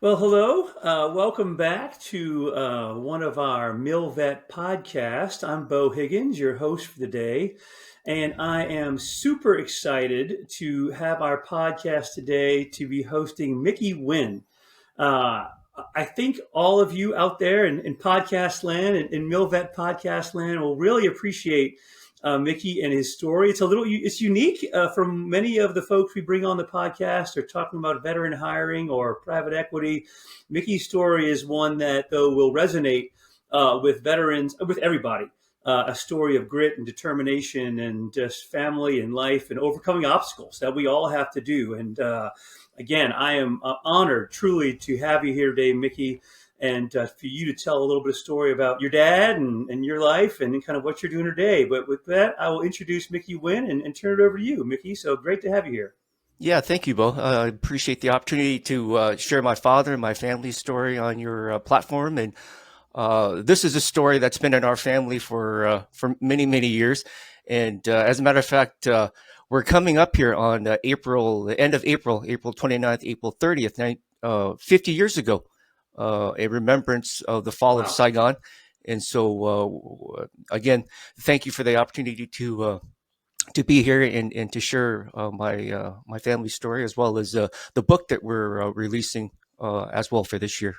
Well, hello. Welcome back to one of our MilVet Podcast. I'm Beau Higgins, your host for the day, and I am super excited to have our podcast today to be hosting Miki Nguyen. Uh, I think all of you out there in podcast land and in MilVet Podcast land will really appreciate Mickey and his story. It's unique from many of the folks we bring on the podcast. Are talking about veteran hiring or private equity. Mickey's story is one that though will resonate with veterans, with everybody. A story of grit and determination and just family and life and overcoming obstacles that we all have to do. And again, I am honored truly to have you here today, Mickey, and for you to tell a little bit of story about your dad and your life and kind of what you're doing today. But with that, I will introduce Miki Nguyen and turn it over to you, Mickey. So great to have you here. Yeah, thank you, Bo. I appreciate the opportunity to share my father and my family's story on your platform. And this is a story that's been in our family for many, many years. And as a matter of fact, we're coming up here on the end of April, April 29th, April 30th, 50 years ago, a remembrance of the fall of Wow. Saigon. And so, again, thank you for the opportunity to be here and to share my family's story as well as the book that we're releasing as well for this year.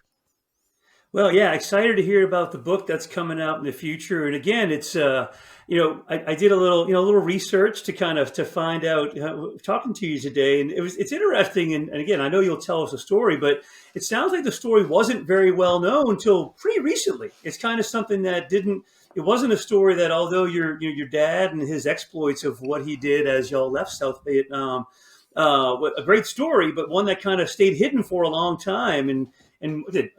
Well, yeah, excited to hear about the book that's coming out in the future. And again, I did a little research to kind of to find out talking to you today, and it's interesting. And again, I know you'll tell us a story, but it sounds like the story wasn't very well known until pretty recently. It's kind of something that didn't. It wasn't a story that, although your dad and his exploits of what he did as y'all left South Vietnam, a great story, but one that kind of stayed hidden for a long time and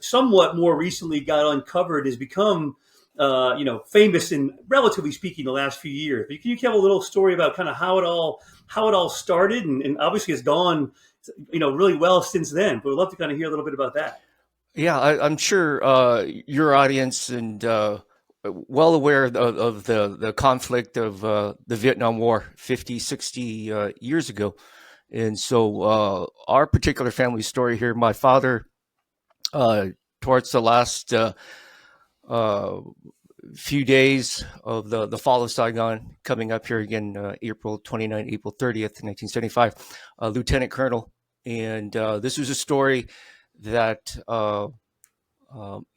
somewhat more recently got uncovered, has become famous in, relatively speaking, the last few years. But can you tell a little story about kind of how it all started, and obviously it's gone really well since then. But we'd love to kind of hear a little bit about that. Yeah, I'm sure your audience and well aware of the conflict of the Vietnam War 50, 60 years ago. And so our particular family story here, my father, towards the last few days of the fall of Saigon, coming up here again, April 29, April 30th, 1975, Lieutenant Colonel. And this was a story that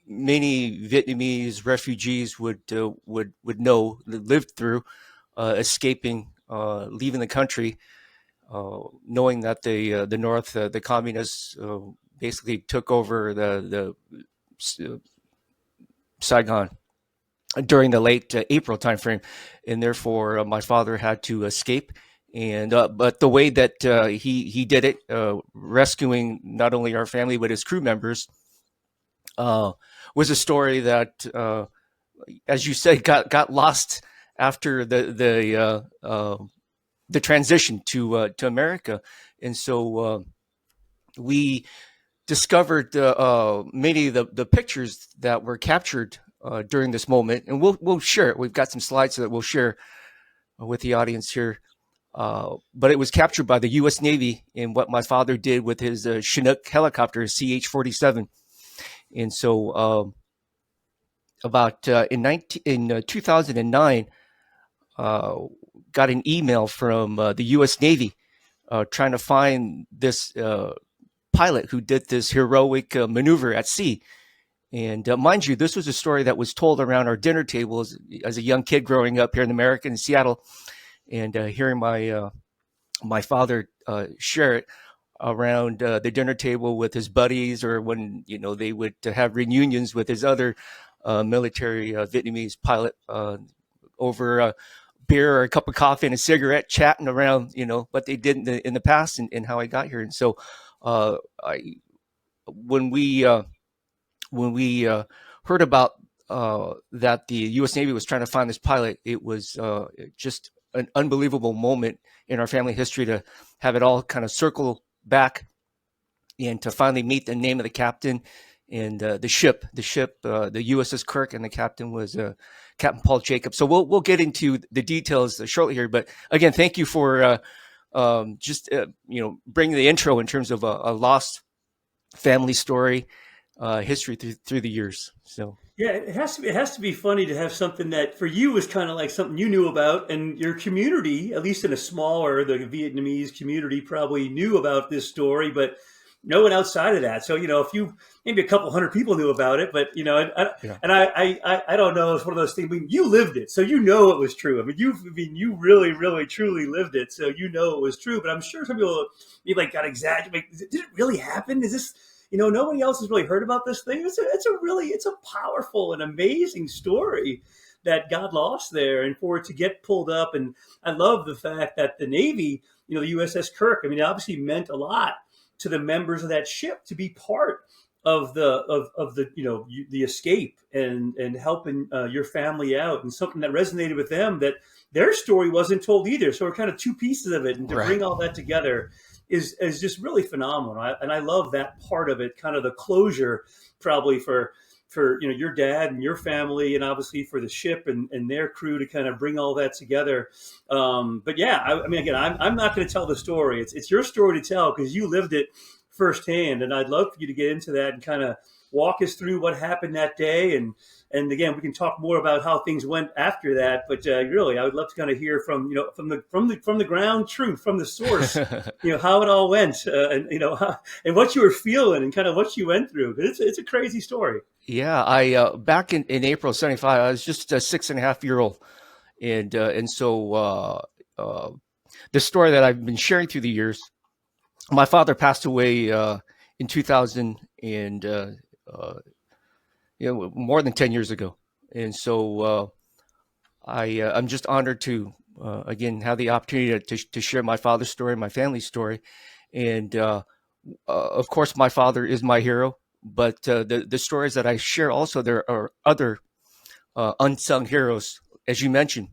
many Vietnamese refugees would know, lived through, escaping, leaving the country, knowing that the North, the communists, basically took over the Saigon during the late April timeframe, and therefore my father had to escape. And but the way that he did it, rescuing not only our family but his crew members, was a story that, as you said, got lost after the transition to America. And so we discovered many of the pictures that were captured during this moment, and we'll share it. We've got some slides that we'll share with the audience here. But it was captured by the U.S. Navy in what my father did with his Chinook helicopter, CH-47. And so about in 2009, got an email from the U.S. Navy trying to find this pilot who did this heroic maneuver at sea. And mind you, this was a story that was told around our dinner table as a young kid growing up here in America, in Seattle, and hearing my father share it around the dinner table with his buddies, or when they would have reunions with his other military Vietnamese pilot over beer or a cup of coffee and a cigarette, chatting around what they did in the past and how I got here. And so when we heard about that the U.S. Navy was trying to find this pilot, it was just an unbelievable moment in our family history to have it all kind of circle back and to finally meet the name of the captain and the ship, the USS Kirk, and the captain was Captain Paul Jacobs. So we'll get into the details shortly here. But again, thank you for just bringing the intro in terms of a lost family story, history through the years. So Yeah, it has to be funny to have something that for you was kind of like something you knew about, and your community, at least in a smaller, the Vietnamese community, probably knew about this story, but no one outside of that. So if you maybe a couple hundred people knew about it, but yeah, and I don't know. It's one of those things. I mean, you lived it, so you know it was true. I mean, you really, really, truly lived it, so you know it was true. But I'm sure some people maybe like got exaggerated. Like, did it really happen? Is this? Nobody else has really heard about this thing. It's a powerful and amazing story that got lost there, and for it to get pulled up. And I love the fact that the Navy, the USS Kirk, I mean, it obviously meant a lot to the members of that ship to be part of the escape and helping your family out, and something that resonated with them, that their story wasn't told either. So we're kind of two pieces of it, and to right. bring all that together is just really phenomenal. And I love that part of it, kind of the closure, probably for your dad and your family, and obviously for the ship and their crew, to kind of bring all that together. But yeah, I mean, again, I'm not going to tell the story. It's your story to tell, because you lived it firsthand, and I'd love for you to get into that and kind of walk us through what happened that day. And again, we can talk more about how things went after that. But really, I would love to kind of hear from the ground truth, from the source, how it all went, and what you were feeling, and kind of what you went through. It's a crazy story. Yeah, I back in April of '75, I was just a 6.5-year old, and so the story that I've been sharing through the years. My father passed away in 2000, and more than 10 years ago, and so I'm just honored to again have the opportunity to share my father's story, my family's story, and of course my father is my hero. But the stories that I share also, there are other unsung heroes, as you mentioned,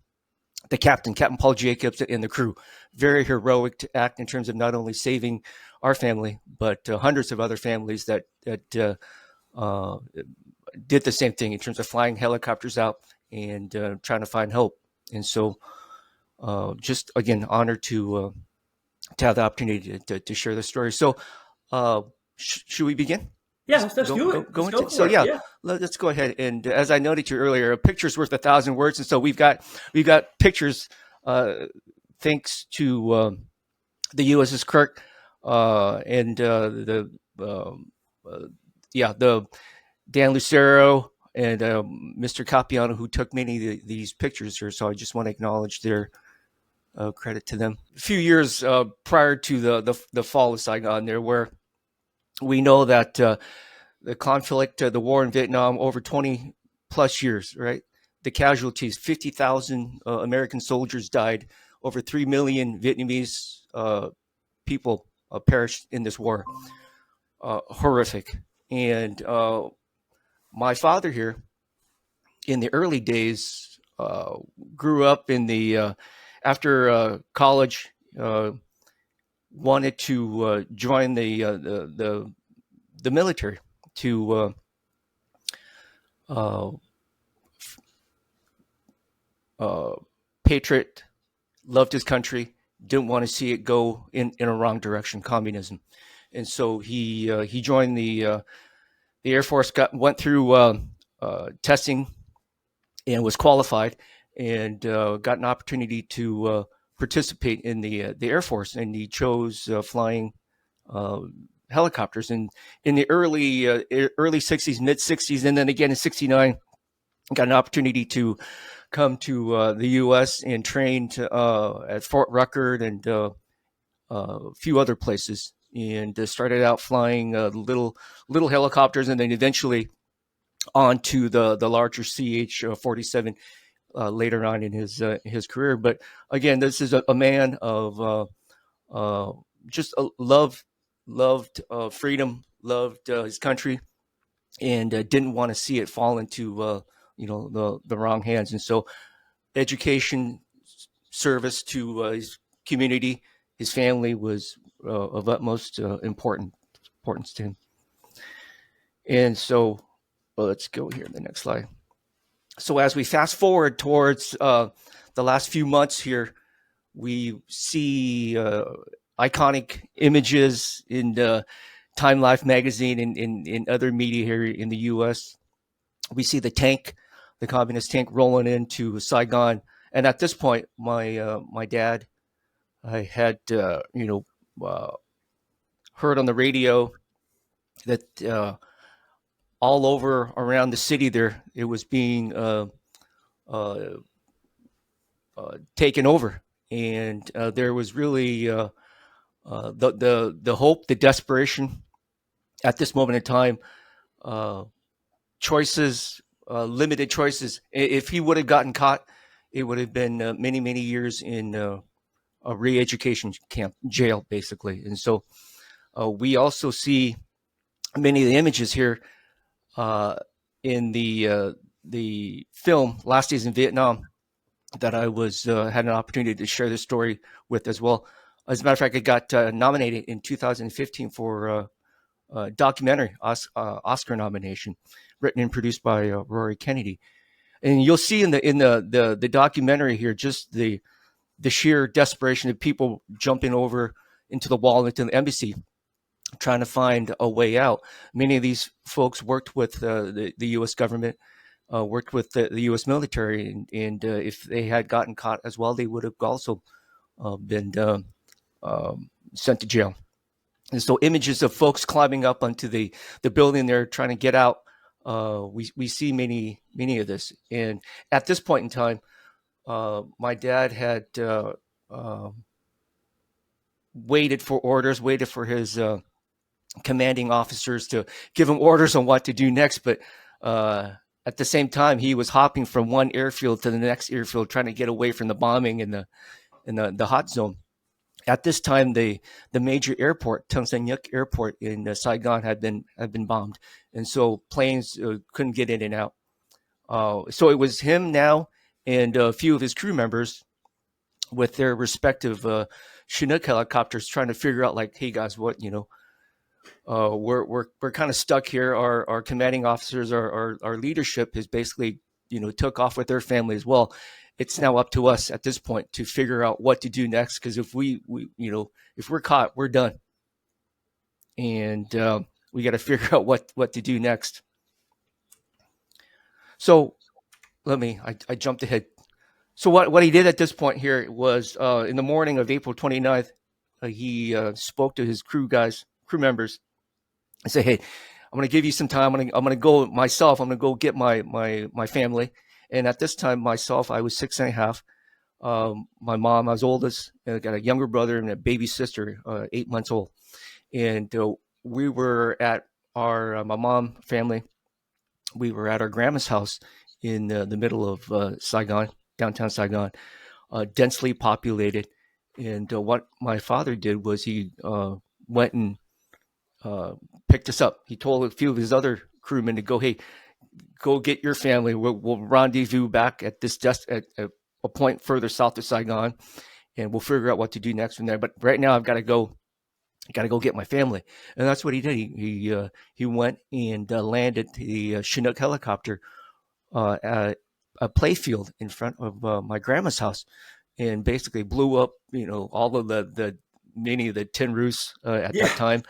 the Captain Paul Jacobs, and the crew. Very heroic to act in terms of not only saving our family, but hundreds of other families that uh, did the same thing in terms of flying helicopters out and trying to find help. And so, just again, honored to have the opportunity to share the story. So, should we begin? Yeah, let's do it. Go Let's go into so for it. yeah. Yeah. Let's go ahead, and as I noted to you earlier, a picture's worth 1,000 words, and so we've got pictures thanks to the USS Kirk and the Dan Lucero and Mr. Capiano, who took many of these pictures here. So I just want to acknowledge their credit to them. A few years prior to the fall of Saigon, there where we know that the conflict, the war in Vietnam, over 20 plus years, right? The casualties, 50,000 American soldiers died, over 3 million Vietnamese people perished in this war. Horrific. And my father here, in the early days, grew up in the, after college, wanted to join the military to patriot, loved his country, didn't want to see it go in a wrong direction, communism, and so he joined the Air Force, went through testing and was qualified, and got an opportunity to participate in the Air Force, and he chose flying helicopters in the early '60s, mid '60s, and then again in '69, got an opportunity to come to the U.S. and trained at Fort Rucker and a few other places, and started out flying little helicopters, and then eventually onto the larger CH-47 later on in his career. But again, this is a man of just loved freedom, loved his country, and didn't want to see it fall into the wrong hands. And so, education, service to his community, his family was of utmost importance to him. And so, let's go here in the next slide. So as we fast forward towards the last few months here, we see iconic images in Time Life magazine and in other media here in the U.S. We see the tank, the communist tank, rolling into Saigon. And at this point, my dad, I had heard on the radio that all over around the city there, it was being uh, taken over, and there was really the hope, the desperation at this moment in time. Uh, choices, limited choices. If he would have gotten caught, it would have been many years in a re-education camp, jail, basically. And so we also see many of the images here uh, in the film Last Days in Vietnam that I was had an opportunity to share this story with as well. As a matter of fact, it got nominated in 2015 for documentary Oscar nomination, written and produced by Rory Kennedy. And you'll see in the documentary here just the sheer desperation of people jumping over into the wall into the embassy, trying to find a way out. Many of these folks worked with the U.S. government, worked with the U.S. military, and if they had gotten caught as well, they would have also been sent to jail. And so images of folks climbing up onto the building there trying to get out, we see many of this. And at this point in time, my dad had waited for orders, waited for his commanding officers to give him orders on what to do next. But at the same time, he was hopping from one airfield to the next airfield, trying to get away from the bombing and the hot zone. At this time, the major airport, Tung San Nhut Airport in Saigon, had been bombed, and so planes couldn't get in and out. So it was him now and a few of his crew members with their respective Chinook helicopters trying to figure out, like, hey guys, what we're kind of stuck here. Our commanding officers, our leadership has basically took off with their family as well. It's now up to us at this point to figure out what to do next, because if we if we're caught, we're done, and we got to figure out what to do next. So I jumped ahead. So what he did at this point here was in the morning of April 29th, he spoke to his crew members, and said, hey, I'm going to give you some time. I'm going to go myself. I'm going to go get my family. And at this time, myself, I was 6.5. My mom, I was oldest. I got a younger brother and a baby sister, 8 months old. And we were at my mom family. We were at our grandma's house in the middle of Saigon, downtown Saigon, densely populated. And what my father did was he went and picked us up. He told a few of his other crewmen to go, hey, go get your family. We'll rendezvous back at this at a point further south of Saigon, and we'll figure out what to do next from there. But right now, I've got to go. I got to go get my family, and that's what he did. He went and landed the Chinook helicopter at a playfield in front of my grandma's house, and basically blew up, all of the many of the tin roofs at that time,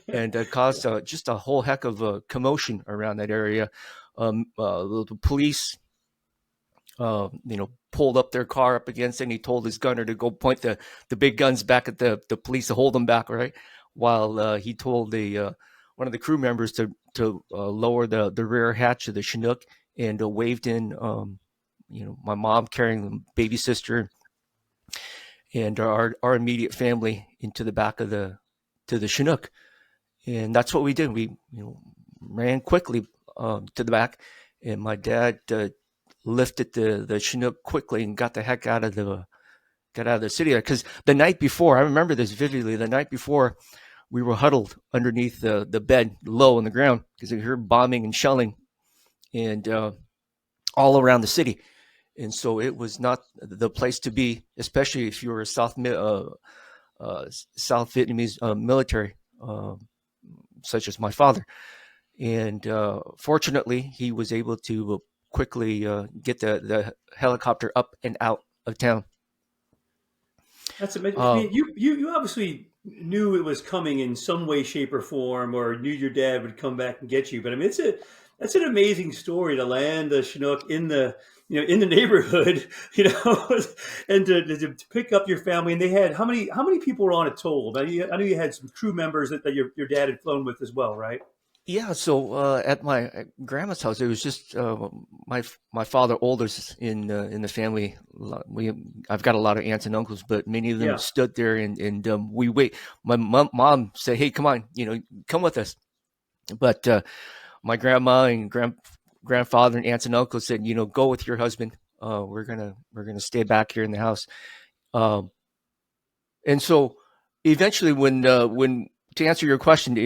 and caused just a whole heck of a commotion around that area. The police, pulled up their car up against it, and he told his gunner to go point the big guns back at the police to hold them back, right? While he told one of the crew members to lower the rear hatch of the Chinook, and waved in, my mom carrying the baby sister and our immediate family into the back of the Chinook. And that's what we did. We ran quickly to the back, and my dad lifted the Chinook quickly and got the heck out of the city. Because the night before, I remember this vividly, the night before, we were huddled underneath the bed low on the ground because we heard bombing and shelling and all around the city. And so it was not the place to be, especially if you were a South Vietnamese military, such as my father. And fortunately, he was able to quickly get the helicopter up and out of town. That's amazing. I mean, you obviously knew it was coming in some way, shape, or form, or knew your dad would come back and get you. But I mean, that's an amazing story to land a Chinook in the in the neighborhood, and to pick up your family. And they had how many people were on it total? I know you had some crew members that your dad had flown with as well, right? Yeah, so at my grandma's house, it was just my father oldest in the family. I've got a lot of aunts and uncles, but many of them Yeah, stood there and we wait. My mom said, "Hey, come on, come with us." But my grandma and grandfather and aunts and uncles said, "Go with your husband. We're gonna stay back here in the house." Um, and so eventually, when to answer your question,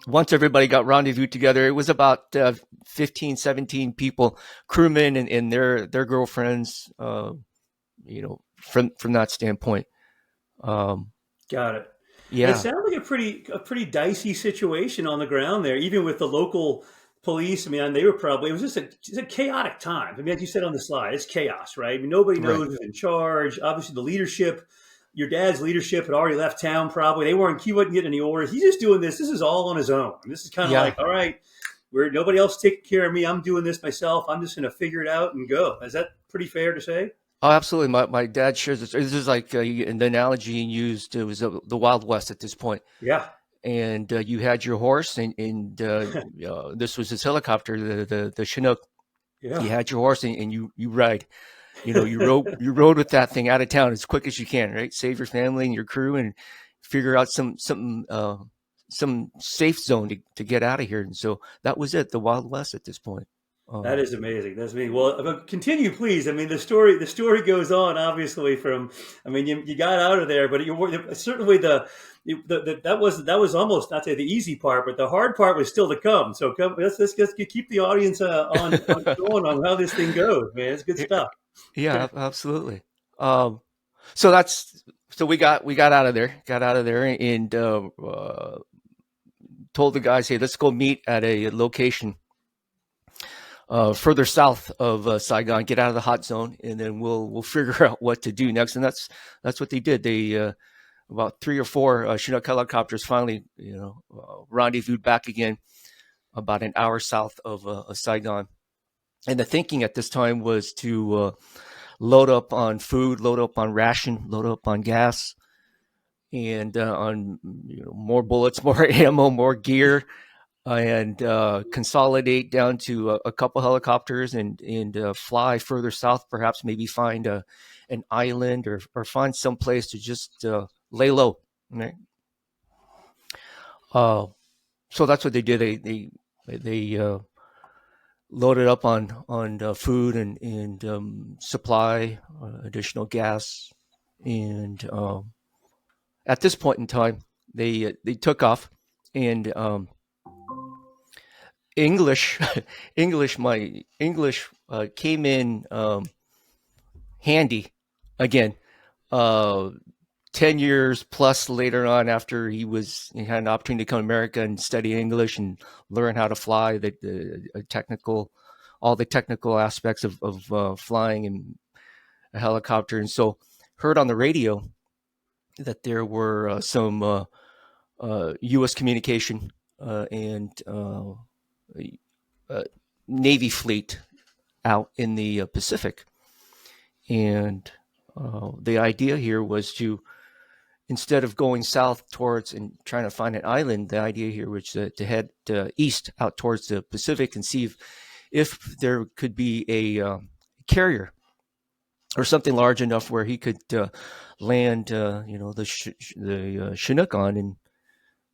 once everybody got rendezvous together, it was about 15, 17 people, crewmen and their girlfriends, from that standpoint. Um, got it. And it yeah, sounds like a pretty dicey situation on the ground there, even with the local police. I mean, they were probably it was just a chaotic time. I mean, as you said on the slide, it's chaos, right? I mean, nobody right. knows who's in charge. Obviously, the leadership, your dad's leadership had already left town. Probably he wasn't getting any orders. He's just doing this. This is all on his own. This is kind of Yeah. like, all right, where nobody else taking care of me. I'm doing this myself. I'm just going to figure it out and go. Is that pretty fair to say? Oh, absolutely. My dad shares this. This is like the analogy he used. It was the Wild West at this point. Yeah, And you had your horse, and this was his helicopter, the Chinook. You yeah. had your horse, and you ride. You rode with that thing out of town as quick as you can, right? Save your family and your crew, and figure out some safe zone to get out of here. And so that was it, the Wild West at this point. That Um, is amazing. That's amazing. Well, continue, please. I mean, the story goes on. Obviously, I mean, you got out of there, but certainly that was almost not to say the easy part, but the hard part was still to come. So let's keep the audience on going on how this thing goes, man. It's good stuff. yeah, absolutely. Um, so we got out of there, and told the guys, hey, let's go meet at a location further south of Saigon, get out of the hot zone, and then we'll figure out what to do next. And that's what they did. They about three or four Chinook helicopters finally, rendezvoused back again about an hour south of Saigon. And the thinking at this time was to load up on food, load up on ration, load up on gas, and on more bullets, more ammo, more gear, and consolidate down to a couple helicopters and fly further south, perhaps maybe find an island or find some place to just lay low. Right? Uh, so that's what they did. They loaded up on food and supply, additional gas, and at this point in time, they took off, and English, my English came in handy again. Uh, 10 years plus later on, after he had an opportunity to come to America and study English and learn how to fly, all the technical aspects of flying and a helicopter. And so heard on the radio that there were some U.S. communication and uh, Navy fleet out in the Pacific. And the idea here was to, instead of going south towards and trying to find an island, the idea here was to head east out towards the Pacific and see if there could be a carrier or something large enough where he could land, the Chinook on, and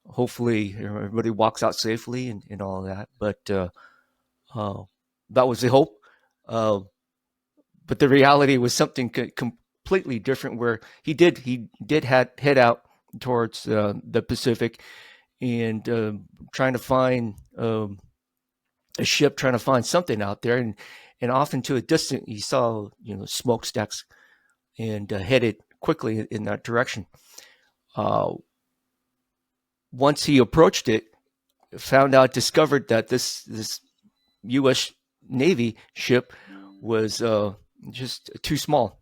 hopefully everybody walks out safely and all of that. But uh, that was the hope. Uh, but the reality was something completely different, where he did head out towards the Pacific and trying to find a ship, trying to find something out there, and off into a distance he saw smokestacks and headed quickly in that direction. Uh, Once he approached it, discovered that this U.S. Navy ship was just too small,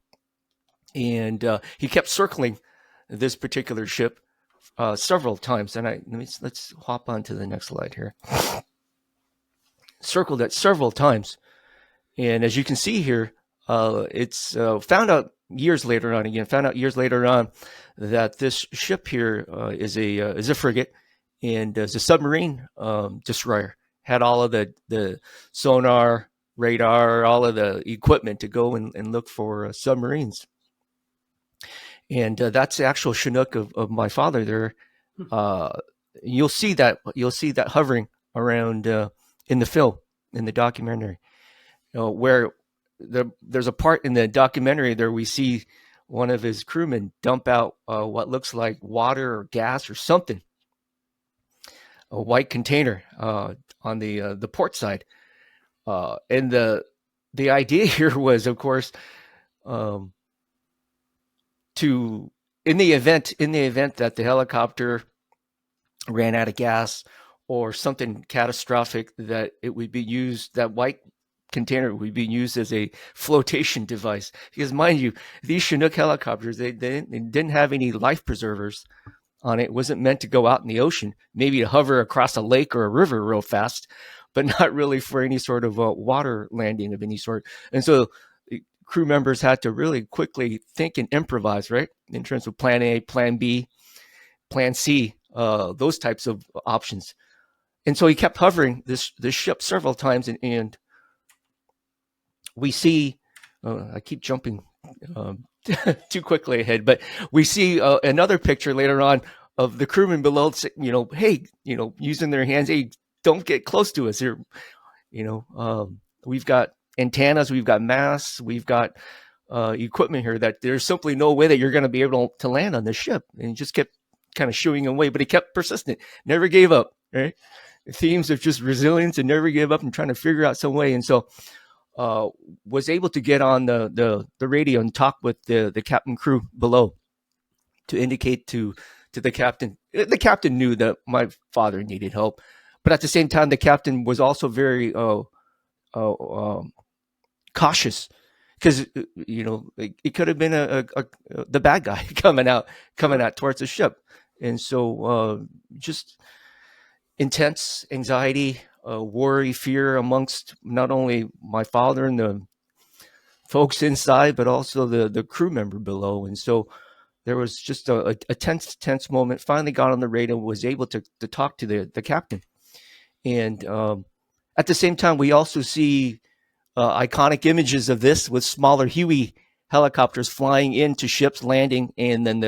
and he kept circling this particular ship several times. And let's hop on to the next slide here. Circled it several times. And as you can see here, it's found out years later on that this ship here is a frigate and is a submarine destroyer. Had all of the sonar, radar, all of the equipment to go and look for submarines. And that's the actual Chinook of my father there. You'll see that hovering around in the film, in the documentary, where there's a part in the documentary there we see one of his crewmen dump out what looks like water or gas or something, a white container on the port side. And the idea here was, of course, to in the event that the helicopter ran out of gas or something catastrophic, that it would be used, that white container would be used as a flotation device. Because mind you, these Chinook helicopters, they didn't have any life preservers on it. It wasn't meant to go out in the ocean, maybe to hover across a lake or a river real fast, but not really for any sort of water landing of any sort. And so crew members had to really quickly think and improvise, right? In terms of plan A, plan B, plan C, those types of options. And so he kept hovering this ship several times, and we see, I keep jumping too quickly ahead, but we see another picture later on of the crewmen below, hey, using their hands, hey, don't get close to us here. We've got antennas, we've got masts, we've got equipment here that there's simply no way that you're going to be able to land on this ship. And he just kept kind of shooing away, but he kept persistent, never gave up, right? Themes of just resilience and never give up and trying to figure out some way. And so was able to get on the radio and talk with the captain crew below to indicate to the captain. The captain knew that my father needed help, but at the same time, the captain was also very cautious, because it could have been the bad guy coming out towards the ship. And so just intense anxiety, worry, fear amongst not only my father and the folks inside, but also the crew member below. And so there was just a tense moment. Finally got on the radio, was able to talk to the captain. And at the same time, we also see iconic images of this with smaller Huey helicopters flying into ships, landing, and then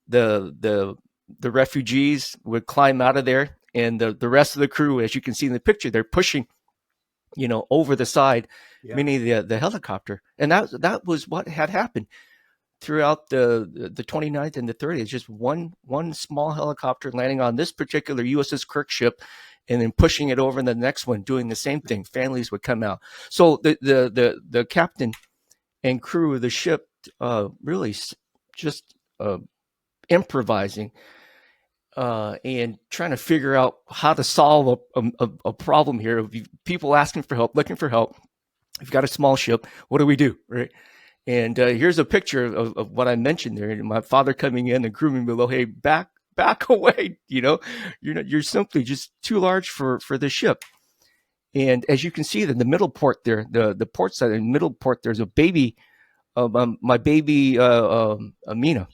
the refugees would climb out of there, and the rest of the crew, as you can see in the picture, they're pushing, over the side, many of the helicopter. And that was what had happened throughout the 29th and the 30th. Just one small helicopter landing on this particular USS Kirk ship, and then pushing it over in the next one, doing the same thing. Families would come out. So the captain and crew of the ship really just improvising and trying to figure out how to solve a problem here of people asking for help, looking for help. We've got a small ship. What do we do, right? And here's a picture of what I mentioned there. My father coming in and crewman below, hey, back away. You're simply just too large for the ship. And as you can see, in the middle port there, the port side, in the middle port, there's a baby, my baby Amina,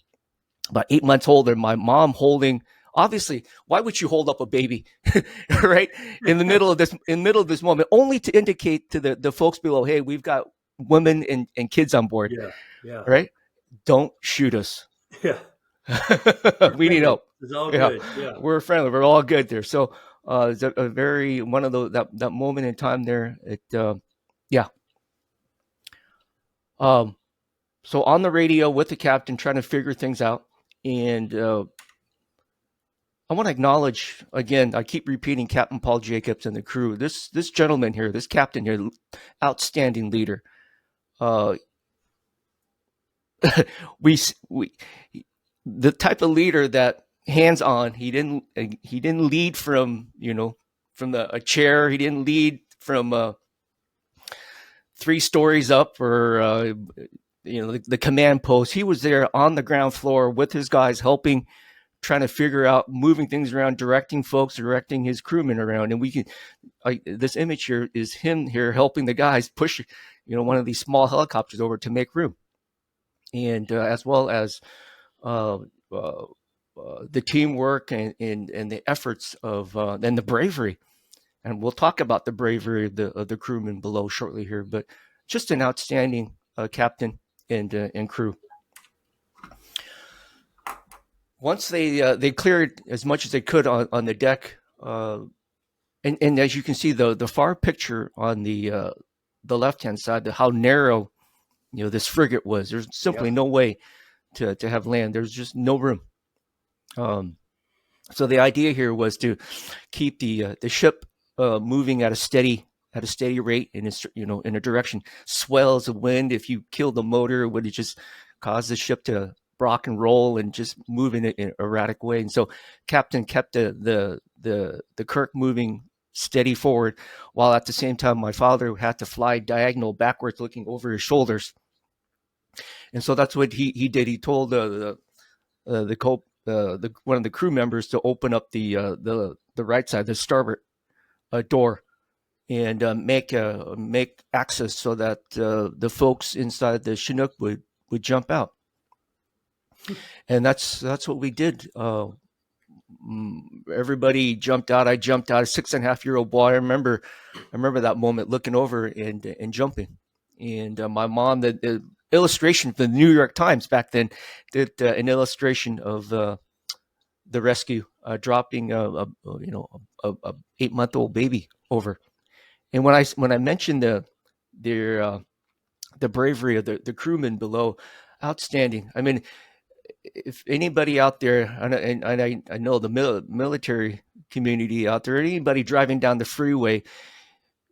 about 8 months old, and my mom holding. Obviously, why would you hold up a baby, right, in the middle of this moment, only to indicate to the folks below, hey, we've got women and kids on board, right? Don't shoot us. Yeah. We need help. It's all good. Yeah. We're friendly. We're all good there. So it's a very, one of those, that moment in time there. So on the radio with the captain, trying to figure things out. And I want to acknowledge, again, I keep repeating Captain Paul Jacobs and the crew. This gentleman here, this captain here, outstanding leader. We the type of leader that hands-on. He didn't lead from a chair. He didn't lead from 3 stories up, or the command post. He was there on the ground floor with his guys, helping, trying to figure out, moving things around, directing folks, directing his crewmen around. And this image here is him here helping the guys push, one of these small helicopters over to make room, and as well as uh, uh, the teamwork and the efforts of and the bravery. And we'll talk about the bravery of the crewmen below shortly here. But just an outstanding captain and crew. Once they cleared as much as they could on the deck, and as you can see, the far picture on the left hand side, how narrow this frigate was. There's simply no way to have land. There's just no room. So the idea here was to keep the ship moving at a steady rate in a direction. Swells of wind, if you kill the motor, would it just cause the ship to rock and roll and just move in an erratic way? And so Captain kept the Kirk moving steady forward, while at the same time my father had to fly diagonal backwards, looking over his shoulders. And so that's what he did. He told one of the crew members to open up the right side, the starboard door, and make access so that the folks inside the Chinook would jump out. And that's what we did. Everybody jumped out. I jumped out. A 6.5-year-old boy. I remember that moment, looking over and jumping. And my mom, the illustration for the New York Times back then, did an illustration of the rescue dropping a 8-month-old baby over. And when I mentioned the bravery of the crewmen below, outstanding. I mean, if anybody out there, and I know the military community out there, anybody driving down the freeway,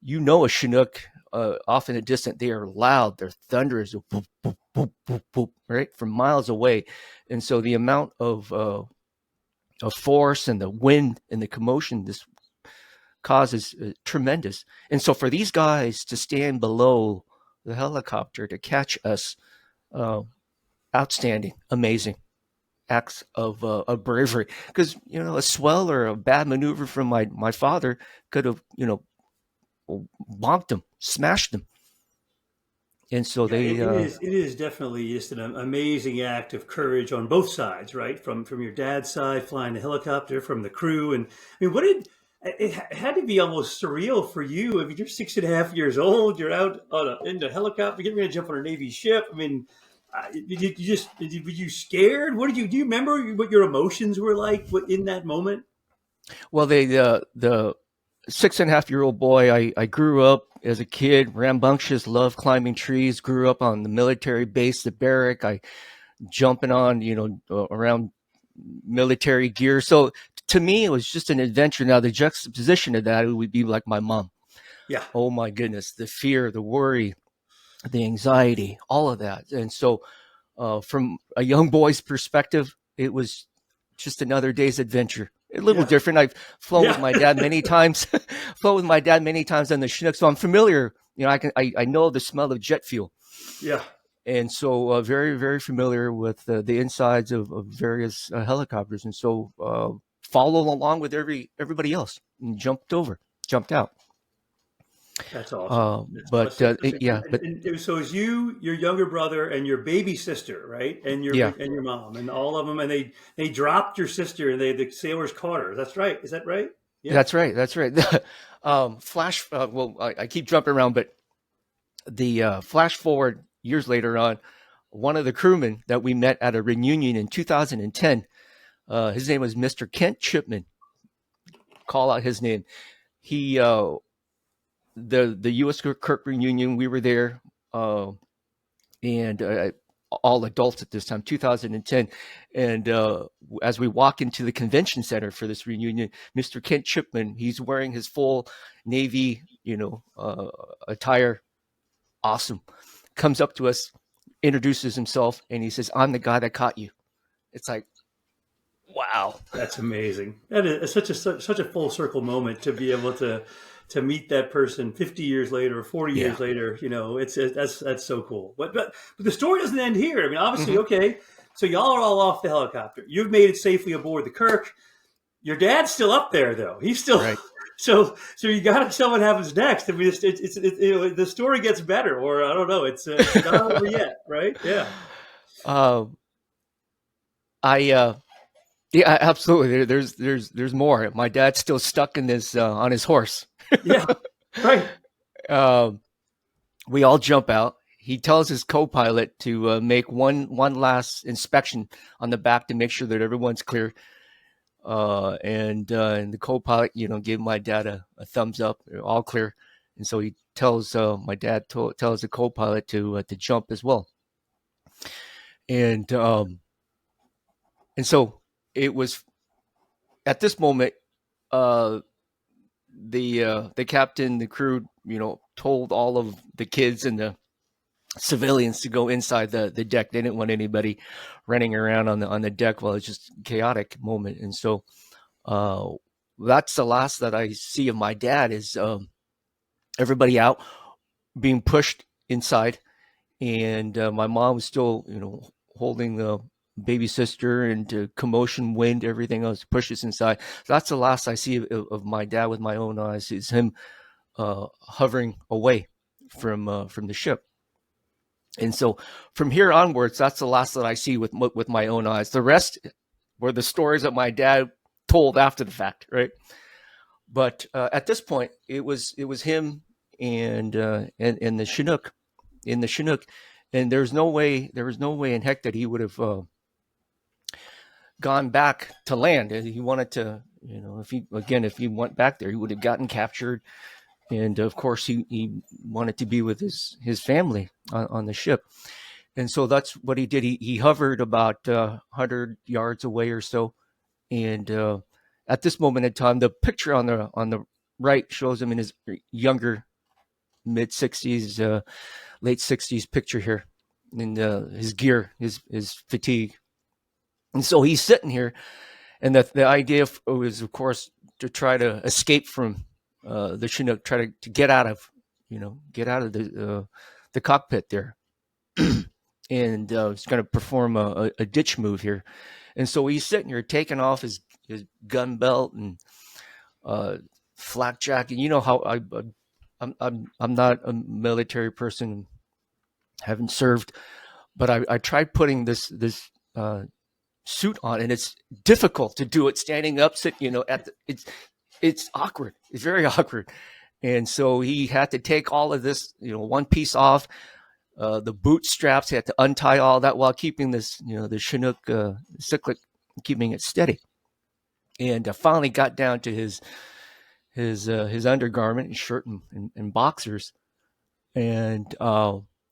a Chinook off in the distance, they are loud, they're thunderous, boop, boop, boop, boop, boop, right, from miles away. And so the amount of force and the wind and the commotion this causes tremendous. And so for these guys to stand below the helicopter to catch us, outstanding, amazing acts of bravery. Because a swell or a bad maneuver from my father could have bonked him, smashed him. And so it is definitely just an amazing act of courage on both sides, right? From your dad's side, flying the helicopter, from the crew. And I mean, it had to be almost surreal for you. I mean, you're 6.5 years old. You're out in the helicopter, getting ready to jump on a Navy ship. I mean, were you scared? Do you remember what your emotions were like in that moment? Well, the 6.5-year-old boy, I grew up as a kid, rambunctious, loved climbing trees, grew up on the military base, the barrack. I jumping on, around military gear. So to me, it was just an adventure. Now, the juxtaposition of that, it would be like my mom. Yeah. Oh my goodness, the fear, the worry, the anxiety, all of that. And so from a young boy's perspective, it was just another day's adventure. A little different. I've flown with my dad many times, on the Chinook, so I'm familiar. I know the smell of jet fuel. Yeah. And so very, very familiar with the insides of various helicopters. And so followed along with everybody else and jumped out. That's awesome. So it was you, your younger brother, and your baby sister, right? And your mom, and all of them, and they dropped your sister, and the sailors caught her. That's right. Is that right? Yeah. That's right. Flash. I keep jumping around, but the flash forward years later on, one of the crewmen that we met at a reunion in 2010, his name was Mr. Kent Chipman. Call out his name. He. The USS Kirk reunion, we were there, and all adults at this time, 2010. And as we walk into the convention center for this reunion, Mr. Kent Chipman, he's wearing his full Navy, attire. Awesome. Comes up to us, introduces himself, and he says, "I'm the guy that caught you." It's like, wow. That's amazing. That is such a full circle moment to be able to to meet that person 50 years later or 40 Yeah. years later. That's so cool. But the story doesn't end here. I mean, obviously, Hmm. okay. So y'all are all off the helicopter. You've made it safely aboard the Kirk. Your dad's still up there, though. He's still Right. so you got to tell what happens next. I mean, the story gets better, or I don't know. It's not over yet, right? Yeah, Uh, I yeah, absolutely. There's more. My dad's still stuck in this on his horse. yeah, right. Um, we all jump out. He tells his co-pilot to make one last inspection on the back to make sure that everyone's clear. And the co-pilot, gave my dad a thumbs up, all clear. And so he tells my dad tells the co-pilot to jump as well. And so it was at this moment, uh, the captain, the crew, told all of the kids and the civilians to go inside the deck. They didn't want anybody running around on the deck while it's just chaotic moment. And so uh, that's the last that I see of my dad is everybody out being pushed inside, and my mom was still holding the baby sister, and commotion, wind, everything else pushes inside. So that's the last I see of my dad with my own eyes, is him hovering away from the ship. And so from here onwards, that's the last that I see with my own eyes. The rest were the stories that my dad told after the fact, right? But at this point, it was him and the Chinook, and there was no way in heck that he would have gone back to land. He wanted to, if he went back there, he would have gotten captured, and of course he wanted to be with his family on the ship. And so that's what he did. He hovered about 100 yards away or so, and at this moment in time, the picture on the right shows him in his younger mid 60s, late 60s picture here, in his gear, his fatigue. And so he's sitting here, and the idea was, of course, to try to escape from the Chinook, try to get out of the cockpit there. And he's going to perform a ditch move here. And so he's sitting here taking off his gun belt and flak jacket. You know how I'm not a military person, haven't served, but I tried putting this suit on, and it's difficult to do it standing up. It's awkward. It's very awkward. And so he had to take all of this, one piece off. The boot straps, he had to untie all that while keeping this, the Chinook cyclic, keeping it steady. And finally got down to his undergarment, his shirt and boxers. And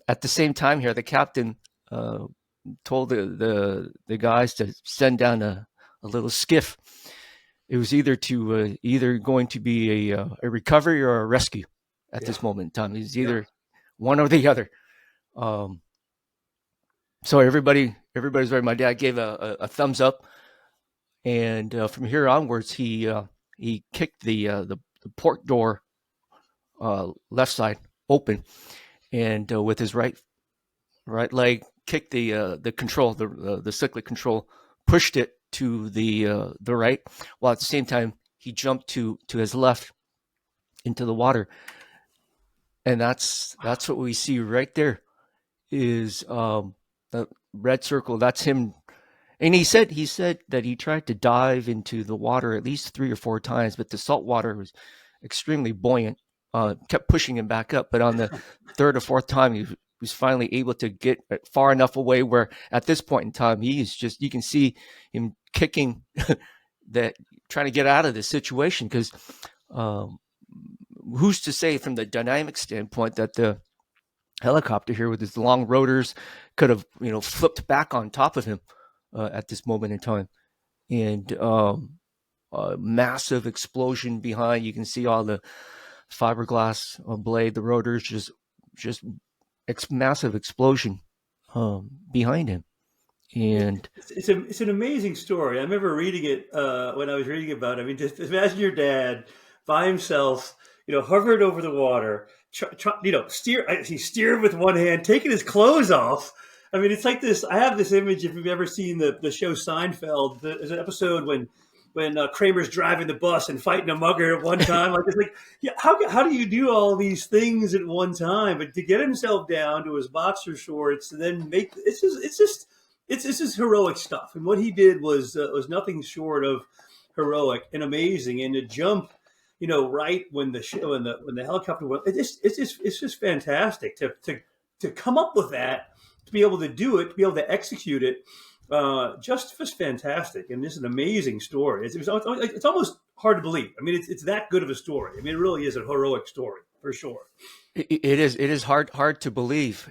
at the same time here, the captain told the guys to send down a little skiff. It was either going to be a recovery or a rescue at this moment in time. It was either one or the other. So everybody's ready. My dad gave a thumbs up, and from here onwards, he kicked the port door left side open, and with his right leg kicked the control, the cyclic control, pushed it to the right, while at the same time he jumped to his left into the water. And that's what we see right there, is the red circle. That's him. And he said that he tried to dive into the water at least 3 or 4 times, but the salt water was extremely buoyant, kept pushing him back up. But on the 3rd or 4th time, he was finally able to get far enough away where at this point in time, you can see him kicking that, trying to get out of this situation. Because who's to say from the dynamic standpoint that the helicopter here with its long rotors could have, flipped back on top of him at this moment in time. And a massive explosion behind. You can see all the fiberglass blade, the rotors, just massive explosion behind him. And it's an amazing story. I remember reading it when I was reading about it. I mean, just imagine your dad by himself hovered over the water, he steered with one hand, taking his clothes off. I mean, it's like this. I have this image. If you've ever seen the show Seinfeld, there's an episode when Kramer's driving the bus and fighting a mugger at one time. Like it's like, yeah, how do you do all these things at one time? But to get himself down to his boxer shorts and then make it's just heroic stuff. And what he did was nothing short of heroic and amazing. And to jump, right when the helicopter went, it's just fantastic to come up with that, to be able to do it, to be able to execute it. Just fantastic, and this is an amazing story. It's almost hard to believe. I mean, it's that good of a story. I mean, it really is a heroic story for sure. It is hard to believe,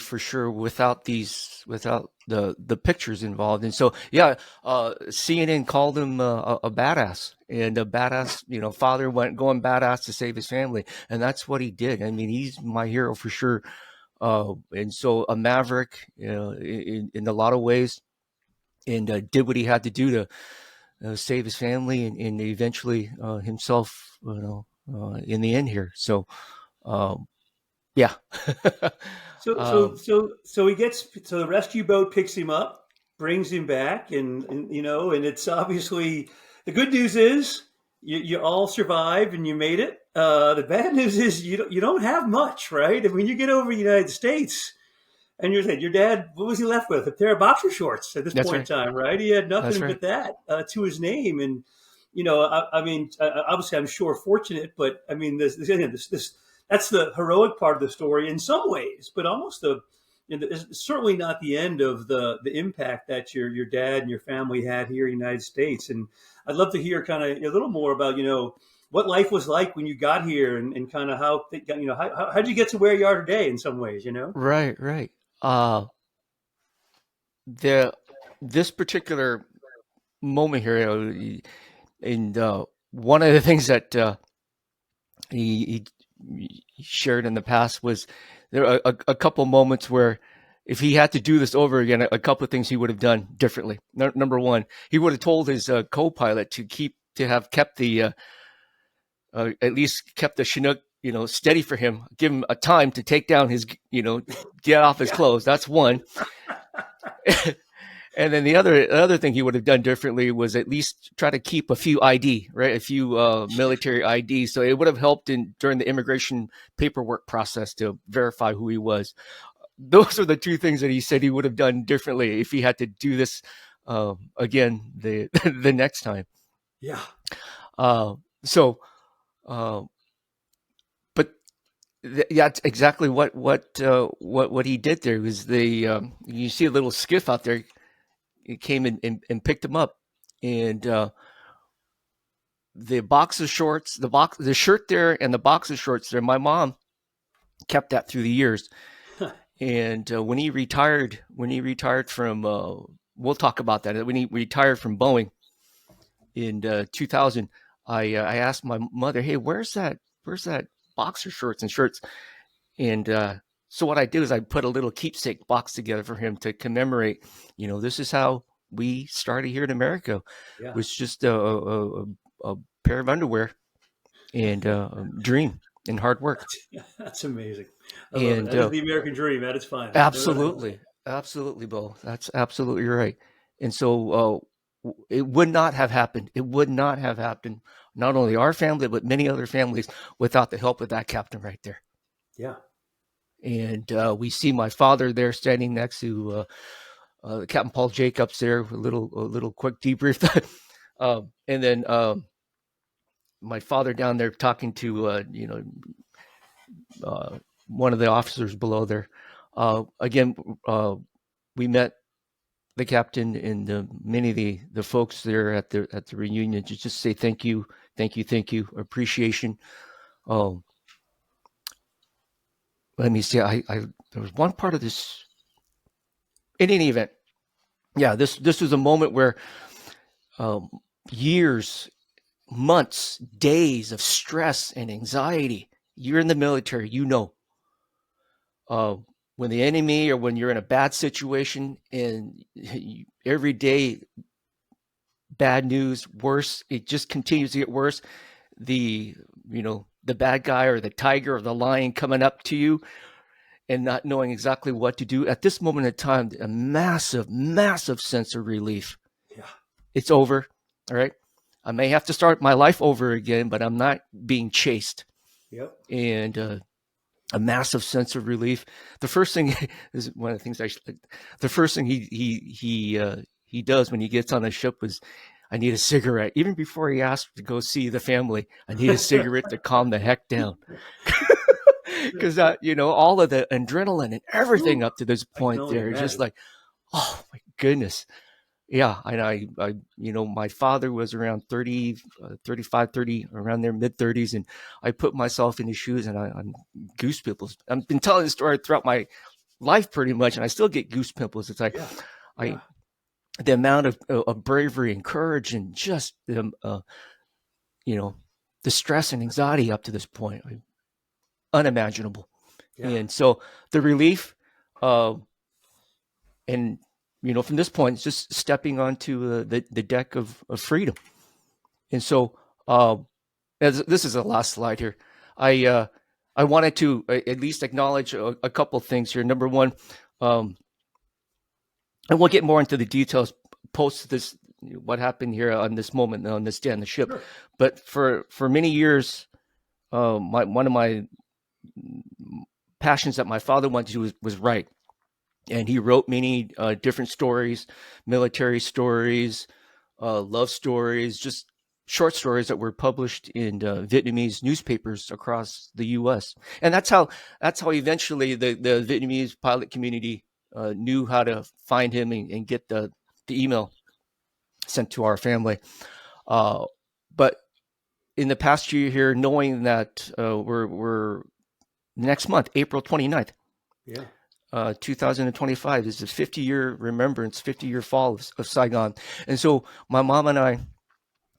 for sure, without the pictures involved. And so, yeah, CNN called him a badass, and a badass, father going badass to save his family, and that's what he did. I mean, he's my hero for sure. And so a maverick, in a lot of ways, and did what he had to do to save his family and eventually himself, in the end here. So, yeah. So he gets, so the rescue boat picks him up, brings him back, and it's obviously, the good news is you all survived and you made it. The bad news is you don't have much, right? I mean, you get over the United States, and you're saying your dad, what was he left with? A pair of boxer shorts at this point in time, right? He had nothing but that to his name, and obviously, I'm sure fortunate, but I mean, this that's the heroic part of the story in some ways, but almost it's certainly not the end of the impact that your dad and your family had here in the United States. And I'd love to hear kind of a little more about what life was like when you got here, and kind of how'd you get to where you are today in some ways, Right. This particular moment here, and one of the things that he shared in the past was there are a couple moments where if he had to do this over again, a couple of things he would have done differently. Number one, he would have told his co-pilot to have kept the at least kept the Chinook, steady for him, give him a time to take down his, get off his clothes. That's one. And then the other thing he would have done differently was at least try to keep a few ID, right? A few military ID. So it would have helped during the immigration paperwork process to verify who he was. Those are the two things that he said he would have done differently if he had to do this again the next time. Yeah. That's exactly what he did there. Was you see a little skiff out there. He came and picked him up, and the boxer shorts, the shirt there, and the boxer shorts there. My mom kept that through the years, and when he retired from, we'll talk about that. When he retired from Boeing in 2000, I asked my mother, "Hey, where's that boxer shorts and shirts?" And so what I did is I put a little keepsake box together for him to commemorate. This is how we started here in America. Yeah. It was just a pair of underwear and a dream and hard work. That's amazing. That is the American dream at its finest. Absolutely, Beau. That's absolutely right. And so it would not have happened. It would not have happened. Not only our family, but many other families without the help of that captain right there. Yeah. And we see my father there standing next to Captain Paul Jacobs there, a little quick debrief. And then my father down there talking to one of the officers below there. Again, we met the captain and many of the folks there at the reunion to just say thank you, appreciation. Let me see. There was one part of this. In any event, yeah, this was a moment where years, months, days of stress and anxiety. You're in the military, when the enemy or when you're in a bad situation and every day bad news, worse, it just continues to get worse. The the bad guy or the tiger or the lion coming up to you and not knowing exactly what to do. At this moment in time, a massive, massive sense of relief. Yeah. It's over. All right. I may have to start my life over again, but I'm not being chased. Yep. And a massive sense of relief. The first thing is one of the things the first thing he does when he gets on the ship was, I need a cigarette. Even before he asked to go see the family, I need a cigarette to calm the heck down. Because all of the adrenaline and everything up to this point there, just like, oh my goodness. Yeah. And I my father was around 30, 35, 30, around their mid 30s. And I put myself in his shoes and I'm goose pimples. I've been telling this story throughout my life pretty much, and I still get goose pimples. It's like, the amount of bravery and courage and just the stress and anxiety up to this point, unimaginable. Yeah. And so the relief, and from this point, it's just stepping onto the deck of freedom. And so, this is the last slide here. I wanted to at least acknowledge a couple of things here. Number one, and we'll get more into the details post this, what happened here on this moment on this day on the ship. Sure. But for many years, one of my passions that my father wanted to do was write. And he wrote many different stories, military stories, love stories, just short stories that were published in Vietnamese newspapers across the U.S. And that's how eventually the Vietnamese pilot community knew how to find him and get the email sent to our family. But in the past year here, knowing that we're next month, April 29th. Yeah. 2025 is the 50-year remembrance, 50-year fall of Saigon. And so my mom and I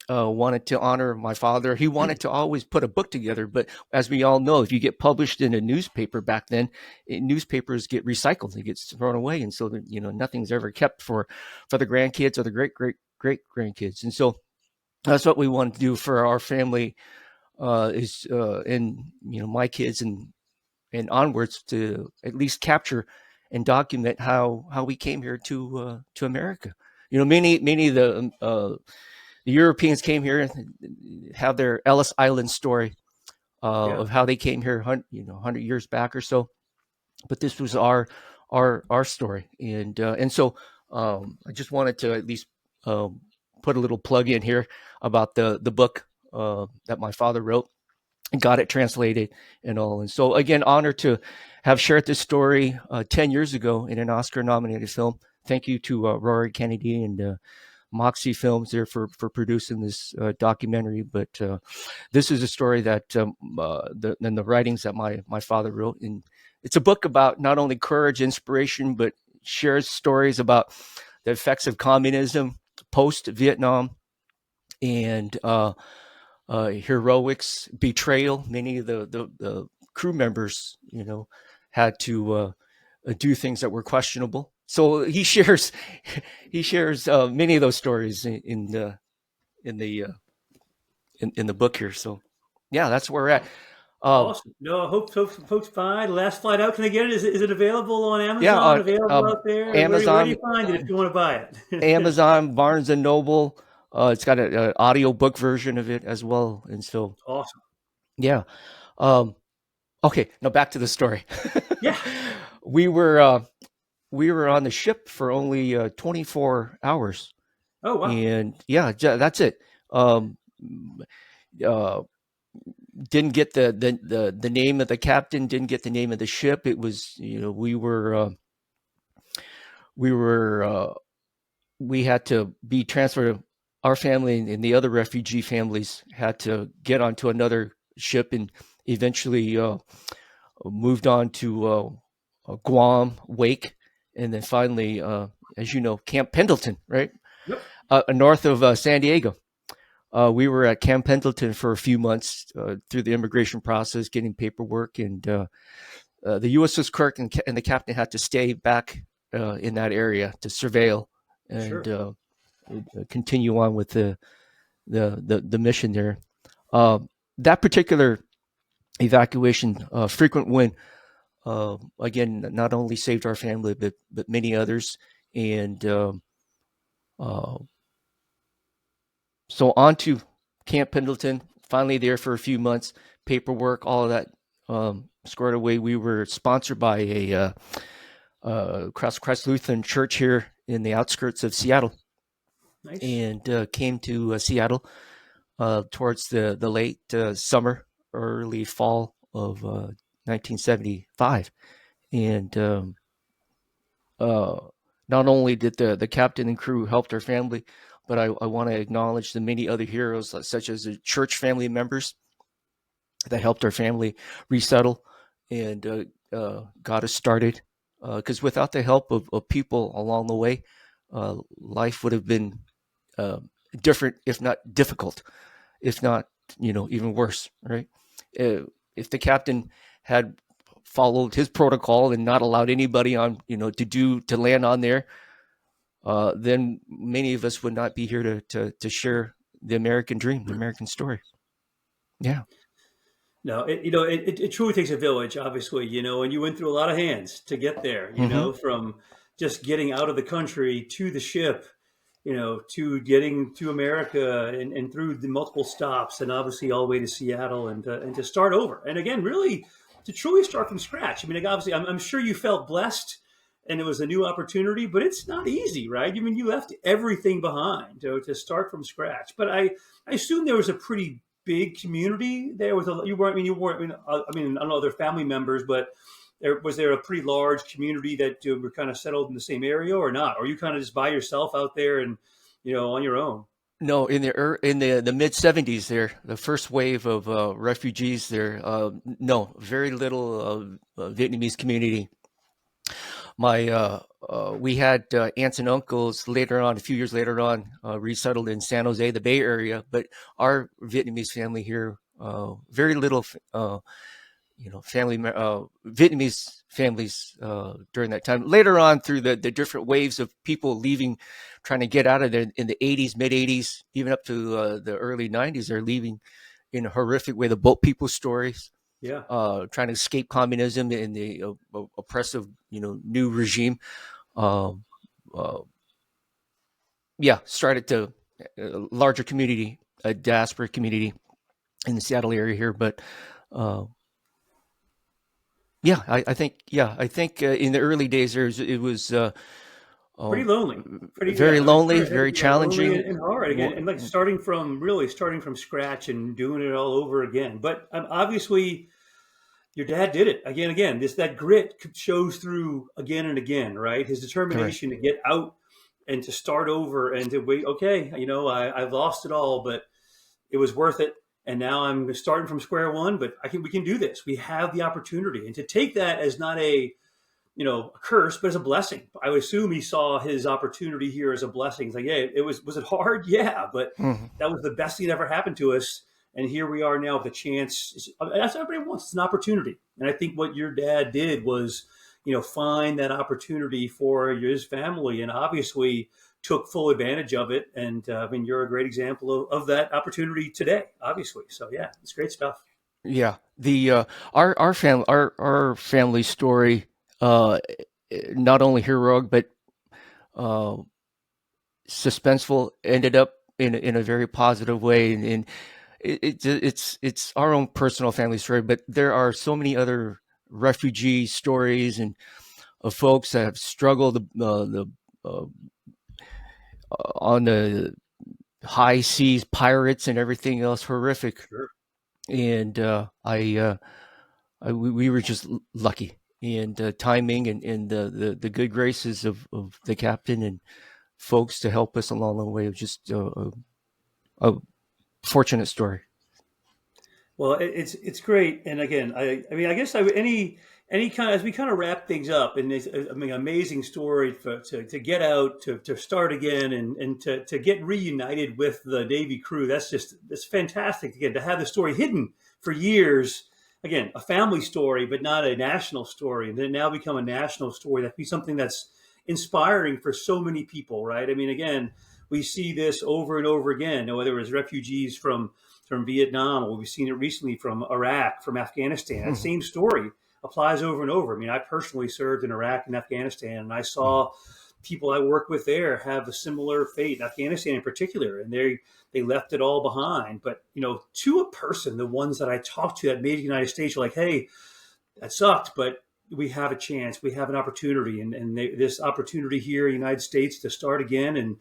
wanted to honor my father. He wanted to always put a book together. But as we all know, if you get published in a newspaper back then, newspapers get recycled. It gets thrown away. And so, nothing's ever kept for the grandkids or the great-great-great-grandkids. And so that's what we wanted to do for our family, and my kids and onwards, to at least capture and document how we came here to America. Many of the Europeans came here and have their Ellis Island story of how they came here, 100 years back or so. But this was our story, and so I just wanted to at least put a little plug in here about the book that my father wrote. Got it translated and all. And so again, honored to have shared this story 10 years ago in an Oscar-nominated film. Thank you to Rory Kennedy and Moxie Films there for producing this documentary. But this is a story that the writings that my father wrote. And it's a book about not only courage, inspiration, but shares stories about the effects of communism, post-Vietnam, and heroics, betrayal. Many of the crew members, had to do things that were questionable. So he shares many of those stories in the book here. So yeah, that's where we're at. Awesome. No, I hope folks find Last Flight Out. Can I get it? Is it available on Amazon? Yeah, available out there. Amazon. Where do you find it if you want to buy it? Amazon, Barnes and Noble. It's got an audio book version of it as well. And so awesome. Yeah. Okay. Now back to the story. Yeah. We were on the ship for only 24 hours. Oh, wow. And yeah, that's it. Didn't get the name of the captain, didn't get the name of the ship. It was, we had to be transferred. Our family and the other refugee families had to get onto another ship and eventually moved on to Guam, Wake, and then finally, as you know, Camp Pendleton, right? Yep. North of San Diego. We were at Camp Pendleton for a few months through the immigration process, getting paperwork, and the USS Kirk and the captain had to stay back in that area to surveil and sure. Continue on with the mission there. That particular evacuation, frequent Winn. Again, not only saved our family, but many others. And uh, so on to Camp Pendleton. Finally there for a few months. Paperwork, all of that squared away. We were sponsored by a Christ Lutheran church here in the outskirts of Seattle, Nice. and came to Seattle towards the late summer, early fall of 1975. And not only did the captain and crew help their family, but I want to acknowledge the many other heroes, such as the church family members that helped our family resettle and got us started. Because without the help of people along the way, life would have been different, if not difficult, if not, even worse, right? If the captain had followed his protocol and not allowed anybody on, to land on there, then many of us would not be here to share the American dream, the American story. Yeah. No, it truly takes a village, obviously, and you went through a lot of hands to get there, Mm-hmm. from just getting out of the country to the ship, to getting to America and through the multiple stops and obviously all the way to Seattle and to start over. And again, really to truly start from scratch. I mean, obviously, I'm sure you felt blessed and it was a new opportunity, but it's not easy, right? I mean, you left everything behind to start from scratch. But I assume there was a pretty big community there. You weren't. I don't know other family members, but was there a pretty large community that were kind of settled in the same area or not? Or you kind of just by yourself out there and on your own? No, in the mid '70s, there, the first wave of refugees there. No, very little Vietnamese community. We had aunts and uncles later on, a few years later on, resettled in San Jose, the Bay Area. But our Vietnamese family here, very little, Vietnamese families during that time. Later on, through the different waves of people leaving, trying to get out of there in the '80s, mid '80s, even up to the early '90s, they're leaving in a horrific way. The boat people stories. Yeah. Trying to escape communism and the oppressive, new regime. Um, uh, yeah, started to larger community, a diaspora community in the Seattle area here. But uh, yeah, I think in the early days it was Pretty um, lonely. Pretty, very yeah. I'm lonely, sure, very lonely challenging. and hard again, and like starting from scratch and doing it all over again. But obviously, your dad did it again. Again, that grit shows through again and again, right? His Correct. determination to get out and to start over and to wait. Okay, I've lost it all, but it was worth it. And now I'm starting from square one. But we can do this. We have the opportunity, and to take that as not a a curse, but as a blessing. I would assume he saw his opportunity here as a blessing. It's like, yeah, was it hard? Yeah, but Mhm. that was the best thing that ever happened to us. And here we are now with a chance. That's what everybody wants. It's an opportunity. And I think what your dad did was, find that opportunity for his family and obviously took full advantage of it. And you're a great example of that opportunity today, obviously. So yeah, it's great stuff. Yeah, the our family story, uh, not only heroic but uh, suspenseful, ended up in a very positive way, and it's our own personal family story. But there are so many other refugee stories and of folks that have struggled uh, on the high seas, pirates and everything else horrific. Sure. And we were just lucky, and timing and the good graces of the captain and folks to help us along the way. It was just a fortunate story. Well, it's great, and again, I guess any kind as we kind of wrap things up, and it's amazing story to get out to start again and to get reunited with the Navy crew. That's fantastic again to have the story hidden for years. Again, a family story, but not a national story, and then now become a national story. That be something that's inspiring for so many people, right? I mean, again, we see this over and over again. Whether it was refugees from from Vietnam, or we've seen it recently from Iraq, from Afghanistan. That same story applies over and over. I mean, I personally served in Iraq and Afghanistan, and I saw people I work with there have a similar fate, Afghanistan in particular, and they left it all behind. But, to a person, the ones that I talked to that made the United States are like, hey, that sucked, but we have a chance, we have an opportunity, and this opportunity here in the United States to start again, and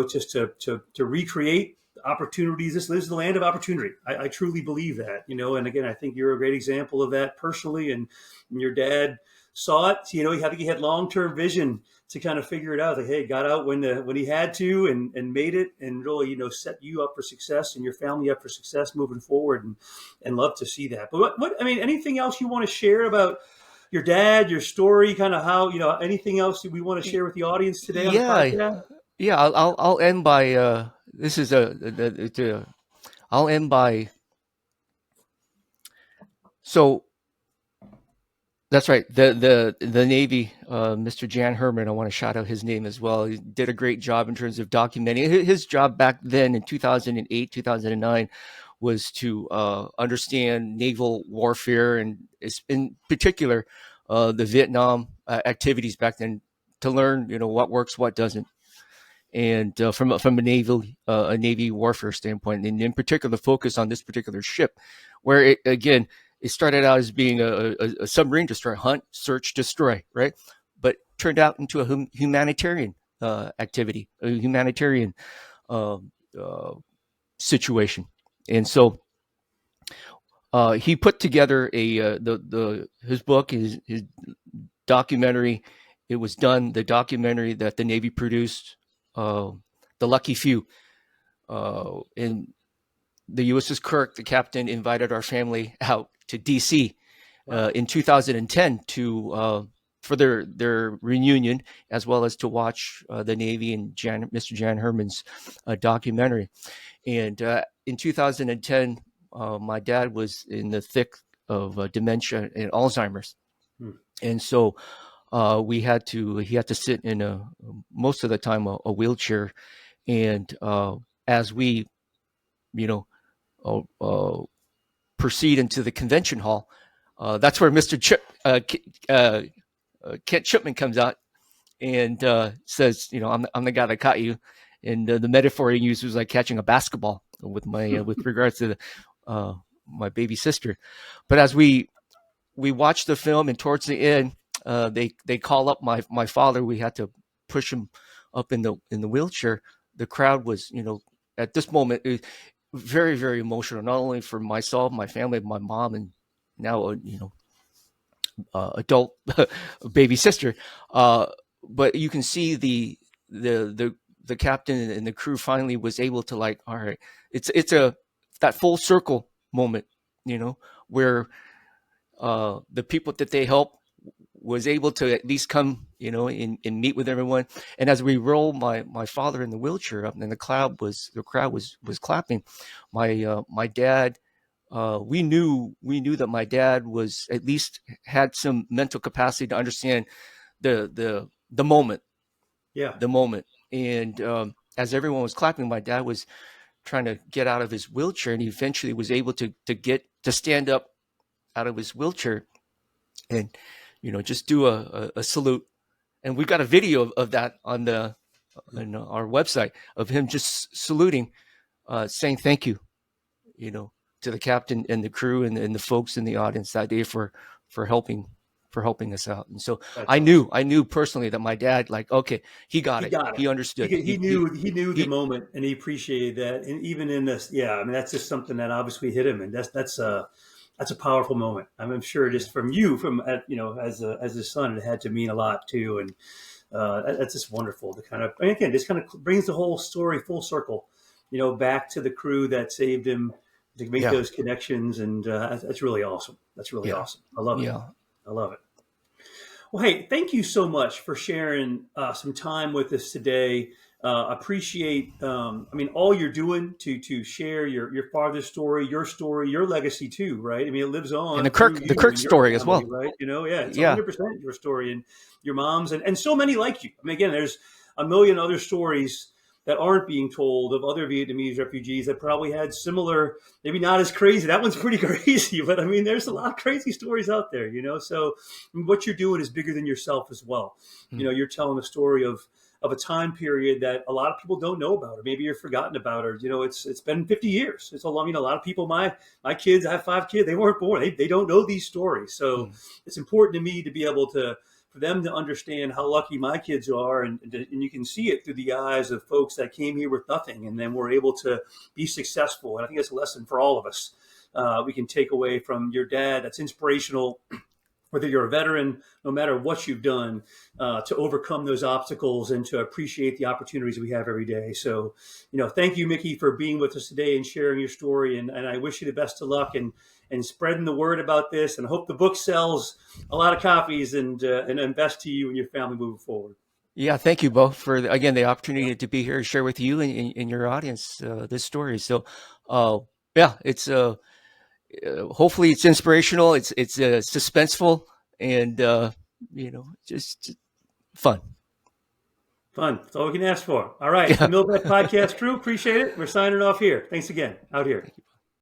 just to recreate opportunities. This is the land of opportunity. I truly believe that, and again, I think you're a great example of that personally, and your dad saw it. He had long-term vision to kind of figure it out. Like, hey, got out when he had to, and made it, and really, set you up for success and your family up for success moving forward, and love to see that. But anything else you want to share about your dad, your story, kind of how, anything else that we want to share with the audience today on the podcast? Yeah. I'll end by I'll end by. So that's right. The Navy, Mr. Jan Herman, I want to shout out his name as well. He did a great job in terms of documenting. His job back then in 2008, 2009 was to understand naval warfare, and in particular the Vietnam activities back then, to learn what works, what doesn't, and from a Navy warfare standpoint, and in particular focus on this particular ship, where it started out as being a submarine destroyer, hunt, search, destroy, right? But turned out into a humanitarian activity, a humanitarian situation. And so he put together his book, his documentary. It was done, the documentary that the Navy produced, The Lucky Few. In the USS Kirk, the captain invited our family out to DC in 2010 for their reunion, as well as to watch the Navy and Mr. Jan Herman's documentary. And in 2010, my dad was in the thick of dementia and Alzheimer's, and so he had to sit in most of the time a wheelchair. And as we proceed into the convention hall, that's where Mr. Kent Chipman comes out and says, I'm the guy that caught you. And the metaphor he used was like catching a basketball with regards to my baby sister. But as we watched the film, and towards the end, they call up my father. We had to push him up in the wheelchair. The crowd was, at this moment, very, very emotional, not only for myself, my family, my mom, and now adult baby sister, but you can see the captain and the crew finally was able to, like, all right, it's that full circle moment, where the people that they help was able to at least come, and meet with everyone. And as we roll my father in the wheelchair up, and the crowd was clapping, my dad, we knew that my dad was at least had some mental capacity to understand the moment. Yeah. The moment. And as everyone was clapping, my dad was trying to get out of his wheelchair, and he eventually was able to stand up out of his wheelchair and just do a salute. And we've got a video of that on our website, of him just saluting, saying thank you, to the captain and the crew and the folks in the audience that day for helping us out. And so I knew personally that my dad, like, okay, he got it. He understood. He knew the moment, and he appreciated that. And even in this, that's just something that obviously hit him, and that's a powerful moment. I'm sure just from as his son, it had to mean a lot too. And that's just wonderful to kind of, and again, just kind of brings the whole story full circle, back to the crew that saved him, to make those connections. And that's really awesome. That's really awesome. I love it. Yeah. I love it. Well, hey, thank you so much for sharing some time with us today. Appreciate, all you're doing to share your father's story, your legacy too, right? I mean, it lives on. And the Kirk story as well, right? It's 100% your story, and your mom's, and so many like you. I mean, again, there's a million other stories that aren't being told of other Vietnamese refugees that probably had similar, maybe not as crazy. That one's pretty crazy, but I mean, there's a lot of crazy stories out there, So what you're doing is bigger than yourself as well. You're telling a story of a time period that a lot of people don't know about, or maybe you're forgotten about, or it's been 50 years. It's a lot. A lot of people, my kids, I have 5 kids, they weren't born. They don't know these stories. So it's important to me to be able to, for them to understand how lucky my kids are, and you can see it through the eyes of folks that came here with nothing and then were able to be successful. And I think it's a lesson for all of us. We can take away from your dad that's inspirational, whether you're a veteran, no matter what you've done, to overcome those obstacles and to appreciate the opportunities we have every day. So, thank you, Miki, for being with us today and sharing your story. And I wish you the best of luck and spreading the word about this. And I hope the book sells a lot of copies and best to you and your family moving forward. Yeah, thank you, Beau, for again the opportunity to be here and share with you and your audience this story. So, it's hopefully it's inspirational. It's suspenseful and just fun. Fun. That's all we can ask for. All right, the MilVet Podcast crew, appreciate it. We're signing off here. Thanks again. Out here.